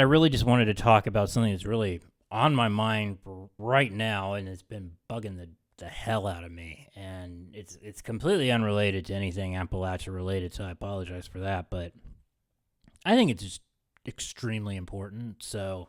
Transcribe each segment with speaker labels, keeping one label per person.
Speaker 1: I really just wanted to talk about something that's really on my mind right now, and it's been bugging the hell out of me. And it's completely unrelated to anything Appalachia related, so I apologize for that. But I think it's just extremely important. So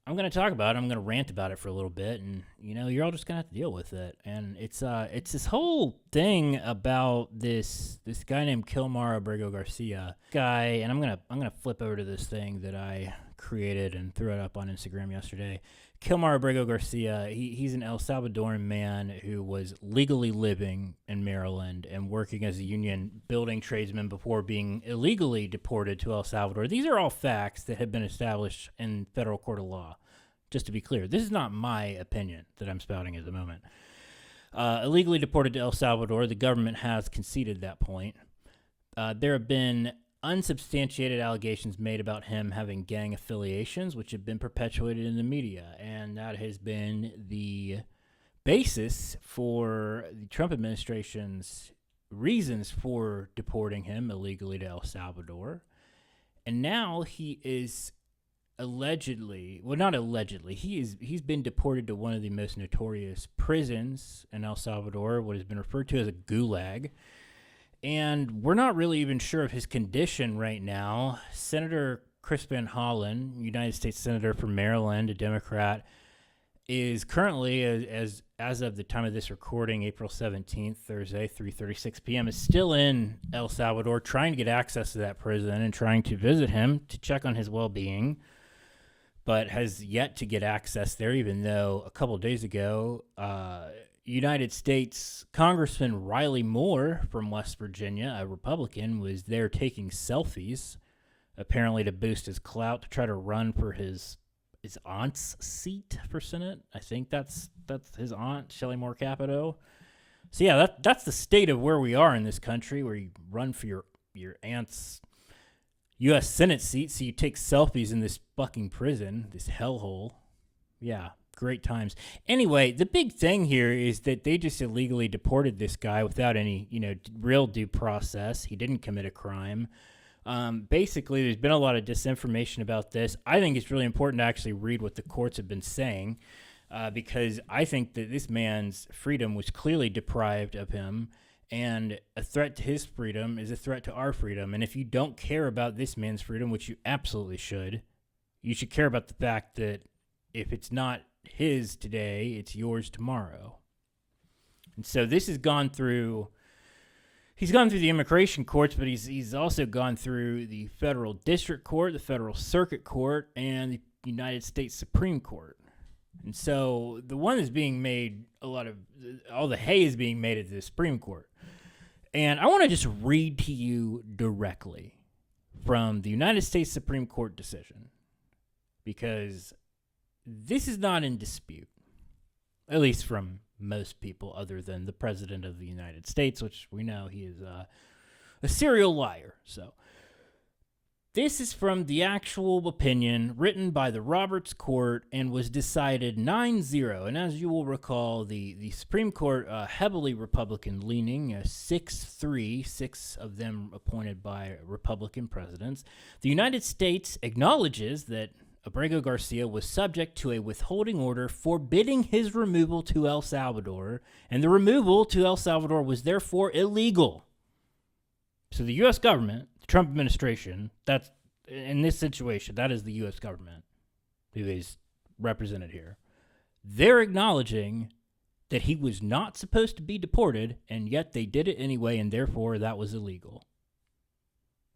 Speaker 1: I'm going to talk about it. I'm going to rant about it for a little bit, and you're all just going to have to deal with it. And it's this whole thing about this guy named Kilmar Abrego Garcia guy, and I'm going to flip over to this thing that I created and threw it up on Instagram yesterday. Kilmar Abrego Garcia, he's an El Salvadoran man who was legally living in Maryland and working as a union building tradesman before being illegally deported to El Salvador. These are all facts that have been established in federal court of law. Just to be clear, this is not my opinion that I'm spouting at the moment. Illegally deported to El Salvador, the government has conceded that point. There have been unsubstantiated allegations made about him having gang affiliations, which have been perpetuated in the media, and that has been the basis for the Trump administration's reasons for deporting him illegally to El Salvador. And now he is he's been deported to one of the most notorious prisons in El Salvador, what has been referred to as a gulag. And we're not really even sure of his condition right now. Senator Chris Van Hollen, United States Senator from Maryland, a Democrat, is currently, as of the time of this recording, April 17th, Thursday, 3:36 p.m., is still in El Salvador trying to get access to that prison and trying to visit him to check on his well-being, but has yet to get access there, even though a couple days ago, United States Congressman Riley Moore from West Virginia, a Republican, was there taking selfies, apparently to boost his clout, to try to run for his aunt's seat for Senate. I think that's his aunt, Shelley Moore Capito. So yeah, that's the state of where we are in this country, where you run for your aunt's U.S. Senate seat, so you take selfies in this fucking prison, this hellhole. Yeah. Great times. Anyway, the big thing here is that they just illegally deported this guy without any, real due process. He didn't commit a crime. Basically, there's been a lot of disinformation about this. I think it's really important to actually read what the courts have been saying, because I think that this man's freedom was clearly deprived of him, and a threat to his freedom is a threat to our freedom. And if you don't care about this man's freedom, which you absolutely should, you should care about the fact that if it's not his today, it's yours tomorrow. And so this has gone through, he's gone through the immigration courts, but he's also gone through the federal district court, the federal circuit court, and the United States Supreme Court. And so the one that's being made, all the hay is being made at the Supreme Court. And I want to just read to you directly from the United States Supreme Court decision, because this is not in dispute, at least from most people other than the President of the United States, which we know he is a serial liar. So this is from the actual opinion written by the Roberts Court and was decided 9-0. And as you will recall, the Supreme Court, heavily Republican-leaning, 6-3, 6 of them appointed by Republican presidents. The United States acknowledges that Abrego Garcia was subject to a withholding order forbidding his removal to El Salvador, and the removal to El Salvador was therefore illegal. So the U.S. government, the Trump administration, that's in this situation, that is the U.S. government who is represented here. They're acknowledging that he was not supposed to be deported, and yet they did it anyway, and therefore that was illegal.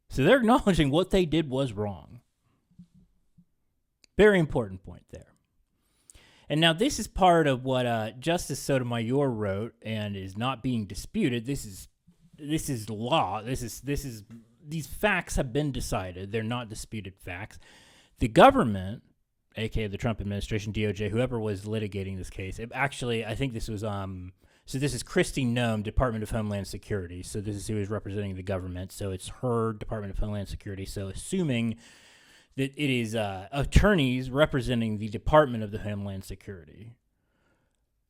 Speaker 1: So they're acknowledging what they did was wrong. Very important point there. And now this is part of what Justice Sotomayor wrote and is not being disputed. This is law. These facts have been decided. They're not disputed facts. The government, aka the Trump administration, DOJ, whoever was litigating this case, I think this was so this is Christine Noem, Department of Homeland Security. So this is who is representing the government. So it's her Department of Homeland Security. So assuming that it is attorneys representing the Department of the Homeland Security.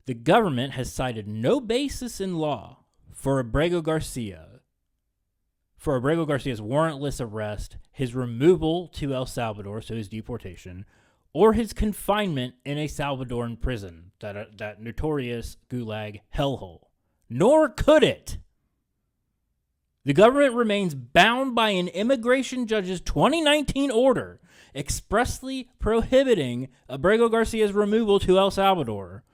Speaker 1: The government has cited no basis in law for Abrego Garcia for Abrego Garcia's warrantless arrest, his removal to El Salvador, so his deportation, or his confinement in a Salvadoran prison, that notorious gulag hellhole. Nor could it. The government remains bound by an immigration judge's 2019 order expressly prohibiting Abrego Garcia's removal to El Salvador.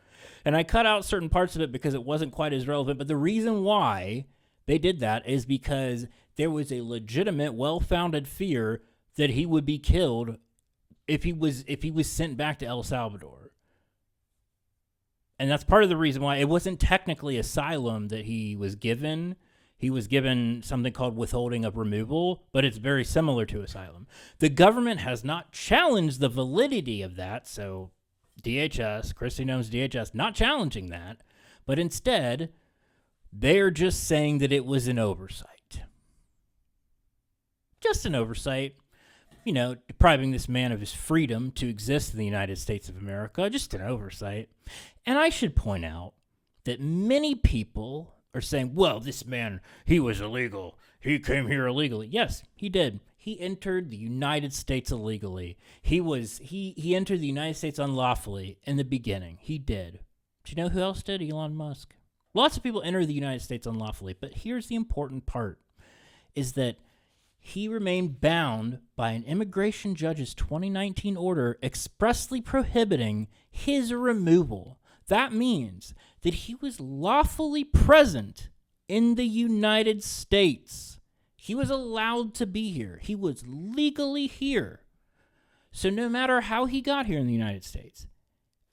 Speaker 1: And I cut out certain parts of it because it wasn't quite as relevant, but the reason why they did that is because there was a legitimate, well-founded fear that he would be killed if he was sent back to El Salvador. And that's part of the reason why it wasn't technically asylum that he was given. He was given something called withholding of removal, but it's very similar to asylum. The government has not challenged the validity of that, so DHS, Kristi Noem's DHS, not challenging that, but instead, they're just saying that it was an oversight. Just an oversight. You know, depriving this man of his freedom to exist in the United States of America, just an oversight. And I should point out that many people are saying, well, this man, he was illegal. He came here illegally. Yes, he did. He entered the United States illegally. He entered the United States unlawfully in the beginning. He did. Do you know who else did? Elon Musk. Lots of people enter the United States unlawfully, but here's the important part, is that he remained bound by an immigration judge's 2019 order expressly prohibiting his removal. That means that he was lawfully present in the United States. He was allowed to be here. He was legally here. So no matter how he got here in the United States,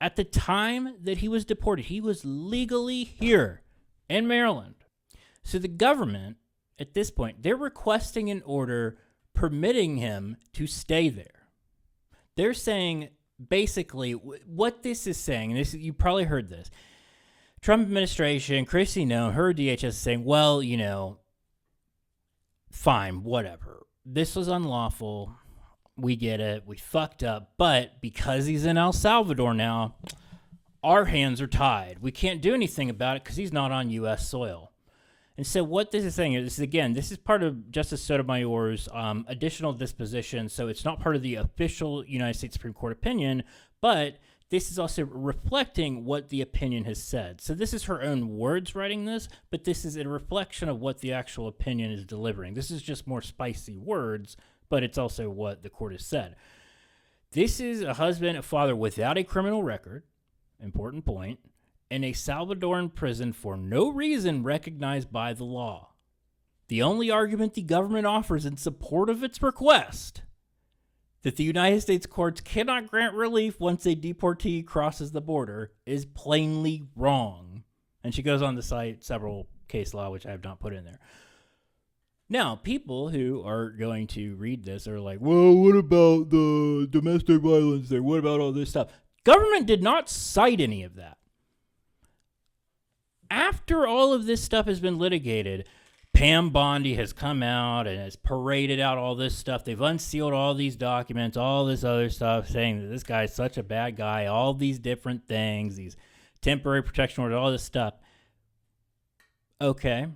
Speaker 1: at the time that he was deported, he was legally here in Maryland. So the government, at this point, they're requesting an order permitting him to stay there. They're saying, basically, what this is saying, and this, you probably heard this, Trump administration, Kristi Noem, her DHS is saying, well, you know, fine, whatever. This was unlawful. We get it. We fucked up. But because he's in El Salvador now, our hands are tied. We can't do anything about it because he's not on U.S. soil. And so what this is saying is, again, this is part of Justice Sotomayor's additional disposition. So it's not part of the official United States Supreme Court opinion, but this is also reflecting what the opinion has said. So this is her own words writing this, but this is a reflection of what the actual opinion is delivering. This is just more spicy words, but it's also what the court has said. This is a husband, a father without a criminal record, important point, in a Salvadoran prison for no reason recognized by the law. The only argument the government offers in support of its request, that the United States courts cannot grant relief once a deportee crosses the border, is plainly wrong. And she goes on to cite several case law, which I have not put in there. Now, people who are going to read this are like, well, what about the domestic violence there? What about all this stuff? Government did not cite any of that. After all of this stuff has been litigated, Pam Bondi has come out and has paraded out all this stuff. They've unsealed all these documents, all this other stuff, saying that this guy is such a bad guy, all these different things, these temporary protection orders, all this stuff. Okay,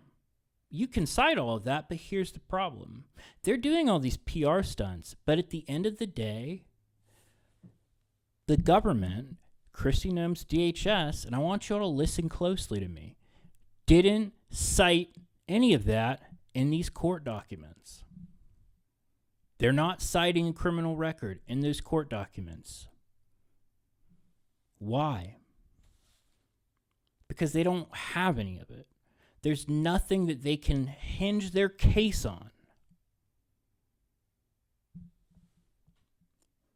Speaker 1: you can cite all of that, but here's the problem. They're doing all these PR stunts, but at the end of the day, the government, Kristi Noem's DHS, and I want you all to listen closely to me, didn't cite any of that in these court documents. They're not citing a criminal record in those court documents. Why? Because they don't have any of it. There's nothing that they can hinge their case on.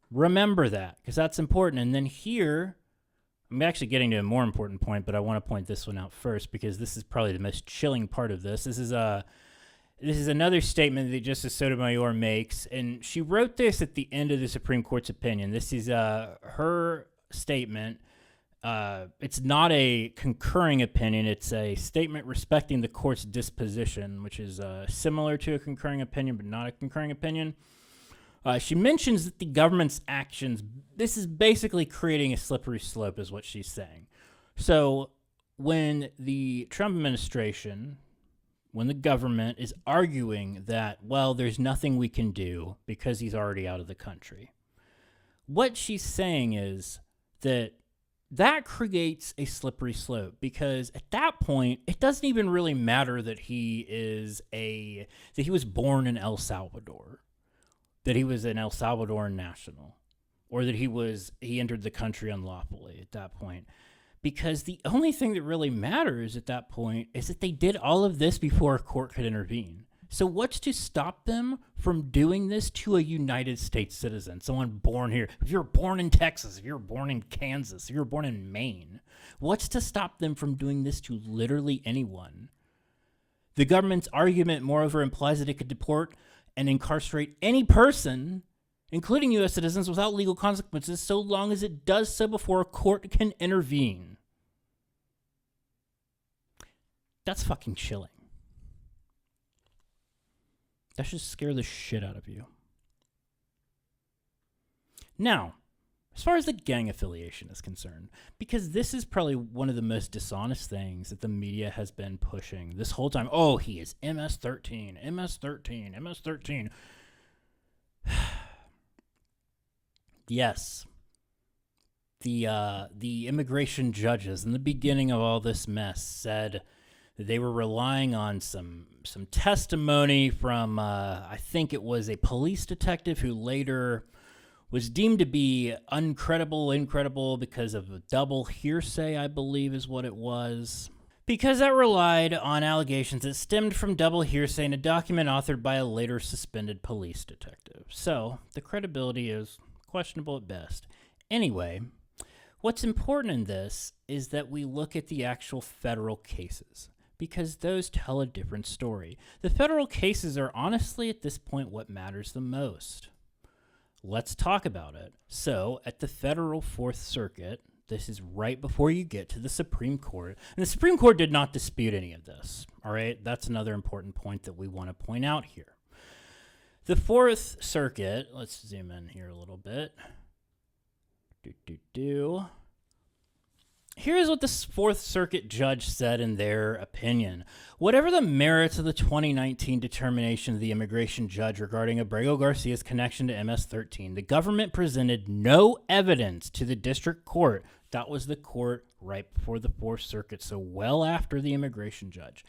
Speaker 1: Remember that, because that's important. And then here, I'm actually getting to a more important point, but I want to point this one out first because this is probably the most chilling part of this. This is another statement that Justice Sotomayor makes, and she wrote this at the end of the Supreme Court's opinion. This is her statement. It's not a concurring opinion. It's a statement respecting the court's disposition, which is similar to a concurring opinion, but not a concurring opinion. She mentions that the government's actions, this is basically creating a slippery slope is what she's saying. So when the Trump administration when the government is arguing that, well, there's nothing we can do because he's already out of the country. What she's saying is that creates a slippery slope, because at that point, it doesn't even really matter that he was born in El Salvador, that he was an El Salvadoran national, or that he entered the country unlawfully at that point. Because the only thing that really matters at that point is that they did all of this before a court could intervene. So what's to stop them from doing this to a United States citizen, someone born here? If you're born in Texas, if you're born in Kansas, if you're born in Maine, what's to stop them from doing this to literally anyone? The government's argument, moreover, implies that it could deport and incarcerate any person, including U.S. citizens, without legal consequences, so long as it does so before a court can intervene. That's fucking chilling. That should scare the shit out of you. Now, as far as the gang affiliation is concerned, because this is probably one of the most dishonest things that the media has been pushing this whole time. Oh, he is MS-13, MS-13, MS-13. Yes. The immigration judges in the beginning of all this mess said that they were relying on some testimony from, I think it was a police detective who later was deemed to be incredible because of a double hearsay, I believe is what it was. Because that relied on allegations that stemmed from double hearsay in a document authored by a later suspended police detective. So the credibility is questionable at best. Anyway, what's important in this is that we look at the actual federal cases, because those tell a different story. The federal cases are honestly at this point what matters the most. Let's talk about it. So, at the federal Fourth Circuit, this is right before you get to the Supreme Court, and the Supreme Court did not dispute any of this, all right? That's another important point that we want to point out here. The Fourth Circuit, let's zoom in here a little bit. Here's what the Fourth Circuit judge said in their opinion. Whatever the merits of the 2019 determination of the immigration judge regarding Abrego Garcia's connection to MS-13, the government presented no evidence to the district court. That was the court right before the Fourth Circuit, so well after the immigration judge.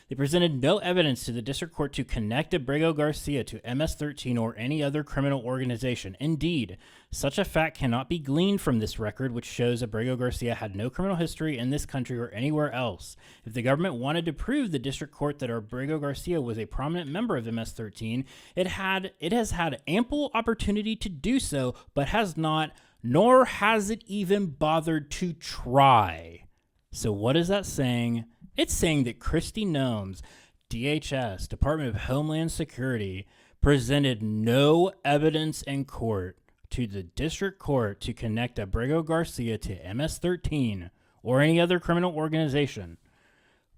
Speaker 1: They presented no evidence to the district court to connect Abrego Garcia to MS-13 or any other criminal organization. Indeed, such a fact cannot be gleaned from this record, which shows Abrego Garcia had no criminal history in this country or anywhere else. If the government wanted to prove the district court that Abrego Garcia was a prominent member of MS-13, it has had ample opportunity to do so, but has not, nor has it even bothered to try. So what is that saying? It's saying that Kristi Noem's DHS, Department of Homeland Security, presented no evidence in court to the district court to connect Abrego Garcia to MS-13 or any other criminal organization,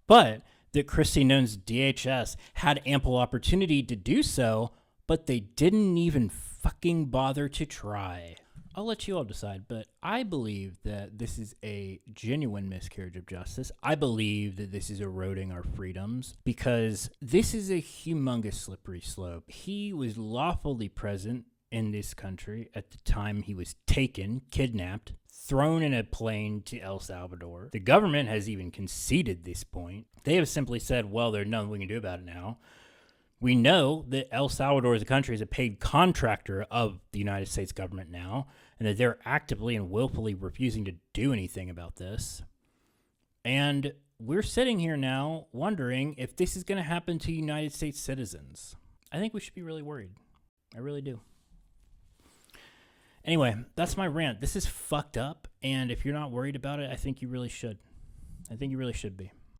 Speaker 1: but that Kristi Noem's DHS had ample opportunity to do so, but they didn't even fucking bother to try. I'll let you all decide, but I believe that this is a genuine miscarriage of justice. I believe that this is eroding our freedoms, because this is a humongous slippery slope. He was lawfully present in this country at the time he was taken, kidnapped, thrown in a plane to El Salvador. The government has even conceded this point. They have simply said, well, there's nothing we can do about it now. We know that El Salvador as a country is a paid contractor of the United States government now, and that they're actively and willfully refusing to do anything about this. And we're sitting here now wondering if this is going to happen to United States citizens. I think we should be really worried. I really do. Anyway, that's my rant. This is fucked up, and if you're not worried about it, I think you really should. I think you really should be.